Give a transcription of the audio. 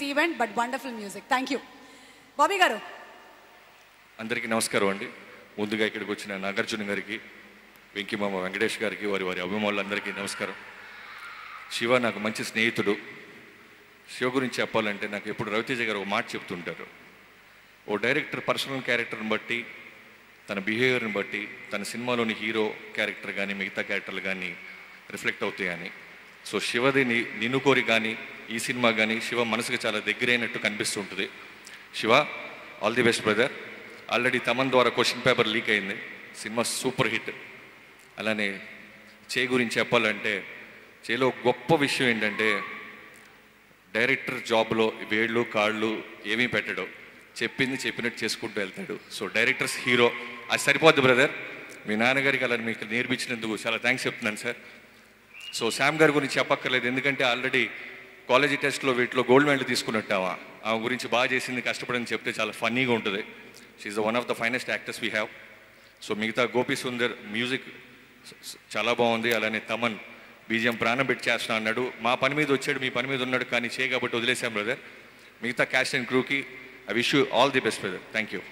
this event, but wonderful music. Thank you. Bobby garu. అందరికీ నమస్కారం అండి. ముందుగా ఇక్కడికి వచ్చిన నాగార్జున గారికి, వెంకీమామ వెంకటేష్ గారికి, వారి అభిమానులందరికీ నమస్కారం. శివ నాకు మంచి స్నేహితుడు. శివ గురించి చెప్పాలంటే నాకు ఎప్పుడు రవితేజ గారు ఒక మాట చెప్తుంటారు, ఓ డైరెక్టర్ పర్సనల్ క్యారెక్టర్ని బట్టి, తన బిహేవియర్ని బట్టి తన సినిమాలోని హీరో క్యారెక్టర్ కానీ మిగతా క్యారెక్టర్లు కానీ రిఫ్లెక్ట్ అవుతాయని. సో శివది నిన్ను కోరి కానీ ఈ సినిమా కానీ శివ మనసుకు చాలా దగ్గరైనట్టు కనిపిస్తుంటుంది. Shiva, all the best brother. Already Thaman ద్వారా క్వశ్చన్ పేపర్ లీక్ అయింది, సినిమా సూపర్ హిట్. అలానే చే గురించి చెప్పాలంటే, చేలో గొప్ప విషయం ఏంటంటే డైరెక్టర్ జాబ్లో వేళ్ళు కాళ్ళు ఏమీ పెట్టడు, చెప్పింది చెప్పినట్టు చేసుకుంటూ వెళ్తాడు. సో డైరెక్టర్స్ హీరో, అది సరిపోద్ది బ్రదర్. మీ నాన్నగారికి అలా మీకు నేర్పించినందుకు చాలా థ్యాంక్స్ చెప్తున్నాను సార్. సో శామ్ గారి గురించి చెప్పక్కర్లేదు, ఎందుకంటే ఆల్రెడీ కాలేజీ టెస్ట్లో వీటిలో గోల్డ్ మెడల్ తీసుకున్నట్టు ఆమె గురించి బాగా చేసింది, కష్టపడని చెప్తే చాలా ఫన్నీగా ఉంటుంది. She's the one of the finest actors we have. So మిగతా గోపి సుందర్ మ్యూజిక్ చాలా బాగుంది. అలానే తమన్ బీజిఎం ప్రాణం పెట్టి చేస్తున్నా అన్నాడు. మా పని మీద వచ్చాడు, మీ పని మీద ఉన్నాడు, కానీ కాబట్టి వదిలేసాం బ్రదర్. మిగతా క్యాస్ట్ అండ్ క్రూకి I wish you all the best brother. Thank you.